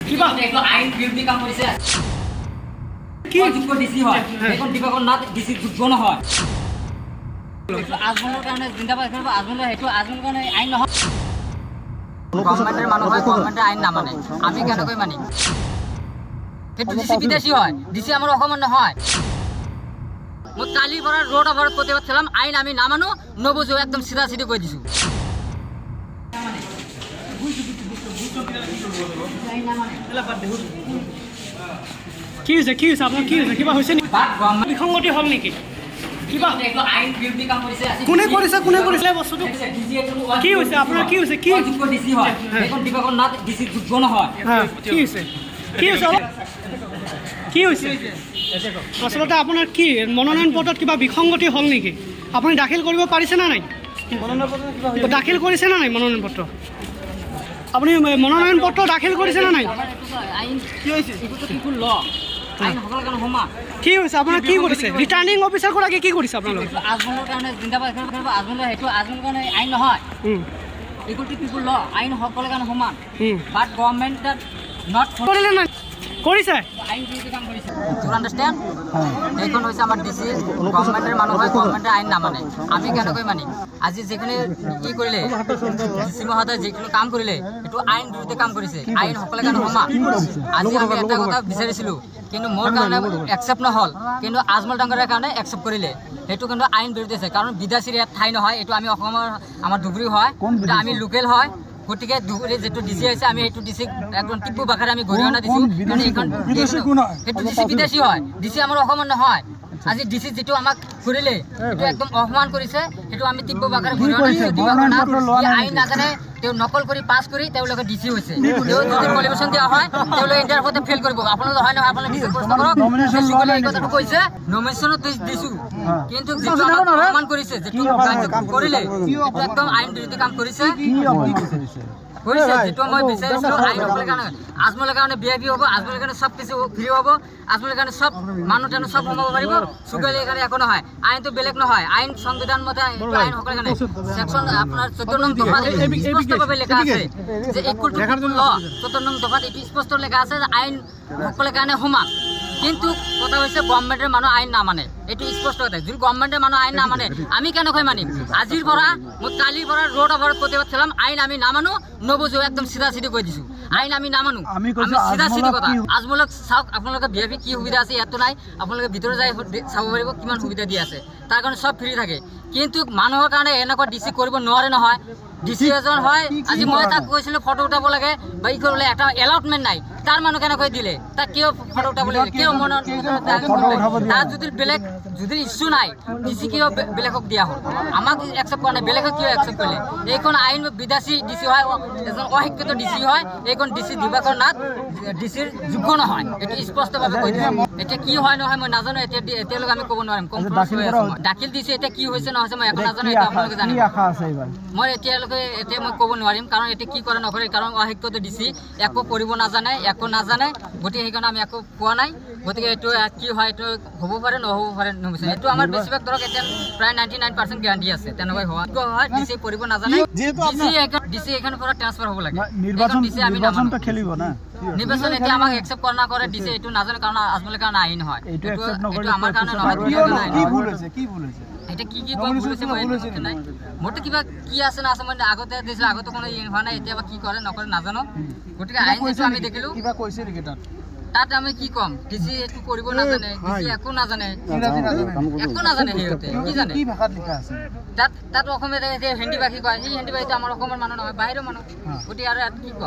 কিবা একটু আইন বিৰোধী কাম কৰিছে কি যোগ্য ডিসি হয় এখন দিবাকৰ না ডিসি যোগ্য নহয় আজমলৰ কাৰণে জিন্দাবাদ কৰিব আজমলৰ হেতু আজমলৰ কাৰণে আইন নহয় গভৰ্ণমেণ্টৰ মানুহ হয় গভৰ্ণমেণ্টে আইন নামানে আমি কেনেকৈ মানিম হেতু ডিসি বিদেশী হয় ডিসি আমাৰ অসমৰ নহয় মই কালিৰ পৰা ৰোড অভাৰত প্ৰতিবাদ চলাম আইন আমি নামানো নবুজো একদম সিধা সিধি কৈ দিছো কি হৈছে আপোনাৰ কি হৈছে কিবা হৈছে নেকি বিসংগতি হ'ল নেকি কিবা একটু আইন বিরোধী কাম কৰিছে কোনে কৰিছে বস্তুটো কি হৈছে আপোনাৰ কি হৈছে কি যোগ্য ডিসি হয় এখন দিবাকৰ না ডিসি যোগ্য নহয় কি হৈছে আচলতে আপোনাৰ কি মনোনয়ন পত্ৰত কিবা বিসংগতি হ'ল নেকি আপুনি দাখিল কৰিব পাৰিছে না নাই দাখিল কৰিছে না নাই মনোনয়ন পত্ৰ আপুনি মনোনয়ন পত্ৰ দাখিল কৰিছে না নাই আইন কি হৈছে এইটো ল আইন সকলৰ কাৰণে সমান কি হৈছে আপোনাৰ কি কৰিছে ৰিটাৰ্নিং অফিচাৰ গৰাকী কি কৰিছে আপোনালোক আজমলৰ কাৰণে জিন্দাবাদ কৰিব আজমলৰ হেতু আজমলৰ কাৰণে আইন নহয় ইকুৱেল টু পিপল ল আইন সকলৰ কাৰণে সমান বাট গভৰ্ণমেণ্ট নট কৰিলে নাই কৰিছে আইন বিৰোধী কাম কৰিছে ইউ আন্ডাৰষ্টেণ্ড এইখন হৈছে আমাৰ ডিসি গভৰ্ণমেণ্টৰ মানুহ হয় গভৰ্ণমেণ্টে আইন নামানে আমি কেনেকৈ মানিম আজি যিখিনি কি কৰিলে ডিসি মহোদয় যিখিনি কাম কৰিলে এইটো আইন বিৰোধী কাম কৰিছে আইন সকলৰ কাৰণে সমান আজি আমি এটা কথা বিচাৰিছিলোঁ কিন্তু মোৰ কাৰণে একচেপ্ট নহ'ল কিন্তু আজমল ডাঙৰীয়াৰ কাৰণে একচেপ্ট কৰিলে সেইটো কিন্তু আইন বিৰোধী আছে কাৰণ বিদেশীৰ ইয়াত ঠাই নহয় এইটো আমি অসমৰ আমাৰ ধুবুৰী হয় আমি লোকেল হয় গতিকে ধুবুৰী যিটো ডিসি আছে আমি সেইটো ডিসিক একদম টিপু বাখাৰে আমি ঘূৰিঅনা দিছোঁ কাৰণ এইখন সেইটো ডিসি বিদেশী হয় ডিসি আমাৰ অসমৰ নহয় আজি ডিসি যেটো আমাক ঘূৰিলে এইটো একদম অপমান কৰিছে সেইটো আমি টিপু বাখাৰে ঘূৰিঅনা দিছোঁ আইন নাজানে তেওঁ নকল কৰি পাছ কৰি তেওঁলোকে ডিসি হৈছে তেওঁ যদি কোৱালিফিকেশ্যন দিয়া হয় তেওঁলোকে ইণ্টাৰভিউতে ফেল কৰিব আপোনালোকে হয় নহয় আপোনালোকে ডিসি প্ৰশ্ন কৰক বেছিকলি এই কথাটো কৈছে নমিনেশ্যনত দিছোঁ কিন্তু যিটো আমাক অপমান কৰিছে যিটো কৰিলে এইটো একদম আইন বিৰোধী কাম কৰিছে কৰিছে যেটো মই বিচাৰিছিলোঁ আইন সকলৰ কাৰণে আজমলৰ কাৰণে বিআইপি হ'ব আজমলৰ কাৰণে সব কিছু ফ্ৰী হ'ব আজমলৰ কাৰণে সব মানুহ তেনে সব সোমাব পাৰিব সুগালীৰ কাৰণে একো নহয় আইনটো বেলেগ নহয় আইন সংবিধান মতে আইন সকলৰ কাৰণে সেকশন আপোনাৰ 14 নং দফাত স্পষ্টভাৱে লেখা আছে যে ইকুৱেল টু ল 14 নং দফাত এটি স্পষ্ট লেখা আছে যে আইন সকলৰ কাৰণে সমান কিন্তু কথা হৈছে গভৰ্ণমেণ্টৰ মানুহ আইন নামানে এইটো স্পষ্ট কথা যদি গভৰ্ণমেণ্টৰ মানুহ আইন নামানে আমি কেনেকৈ মানিম আজিৰ পৰা মই কালিৰ পৰা ৰোড অভাৰত প্ৰতিবাদ চলাম আইন আমি নামানো নবুজো একদম সিধা সিধি কৈ দিছোঁ আইন আমি নামানো আমি সিধা সিধি কথা আজমলক চাওক আপোনালোকে বিআইপি কি সুবিধা আছে ইয়াতো নাই আপোনালোকে ভিতৰত যাই চাব পাৰিব কিমান সুবিধা দি আছে তাৰ কাৰণে সব ফ্ৰী থাকে কিন্তু মানুহৰ কাৰণে এনেকুৱা ডিসি কৰিব নোৱাৰে নহয় ডিসি এজন হয় আজি মই তাক কৈছিলোঁ ফটো উঠাব লাগে বা ই কৰিলে এটা এলাউটমেণ্ট নাই তাৰ মানুহ কেনেকৈ দিলে তাক কিয় ফটো উঠাব লাগে কিয় মনৰ তাত যদি বেলেগ যদি ইস্যু নাই ডিসি কিয় বেলেগক দিয়া হ'ল আমাক একচেপ্ট কৰা নাই বেলেগক কিয় একচেপ্ট কৰিলে এইখন আইন বিদেশী ডিসি হয় এজন অশিক্ষিত ডিসি হয় এইখন ডিসি দিবাকৰ নাথ ডিসিৰ যোগ্য নহয় এইটো স্পষ্টভাৱে কৈ দিছোঁ এতিয়া কি হয় নহয় মই নাজানো এতিয়ালৈকে আমি ক'ব নোৱাৰিম কনফাৰেন্স হৈ আছে মই দাখিল দিছোঁ এতিয়া কি হৈছে নহৈছে মই একো নাজানো এটা আপোনালোকে জানিব মই এতিয়ালৈকে এতিয়া মই ক'ব নোৱাৰিম কাৰণ এতিয়া কি কৰে নকৰে কাৰণ অশিক্ষিত ডিসি একো কৰিব নাজানে একো নাজানে গতিকে সেইকাৰণে আমি একো পোৱা নাই গতিকে এইটো কি হয় এইটো হ'ব পাৰে নহ'ব পাৰে নমিছে এইটো আমাৰ বেছিভাগ ধৰক এতিয়া প্ৰায় 99% গ্যাৰান্টি আছে তেনেকৈ হোৱা হয় ডিসি কৰিব নাজানে ডিসি এখানৰ পৰা ট্ৰান্সফাৰ হ'ব লাগে নিৰ্বাচনটো খেলিব না নিৰ্বাচন এতিয়া আমাক একচেপ্ট কৰা না কৰে ডিসি এইটো নাজানে কাৰণ আজমলৰ কাৰণে আইন হয় এইটো আমাৰ কাৰণে নহয় কি ভুল হৈছে এটা কি ভুল হৈছে মই নাই মোৰটো কিবা কি আছে না আছে মই আগতে দিছিল আগতে কোনো হোৱা নাই এতিয়া কি কৰে নকৰে নাজানো গতিকে আইন যেটো আমি দেখিলো কিবা কৈছে নেকি তাত আমি কি কম ডিসি এইটো কৰিব নাজানে ডিসি একো নাজানে একো নাজানে হেতে কি জানে কি ভাষাত লিখা আছে তাত অসমীয়া হিন্দী ভাষী কয় এই হিন্দী ভাষীটো আমাৰ অসমৰ মানুহ নহয় বাহিৰৰ মানুহ গতিকে আৰু কি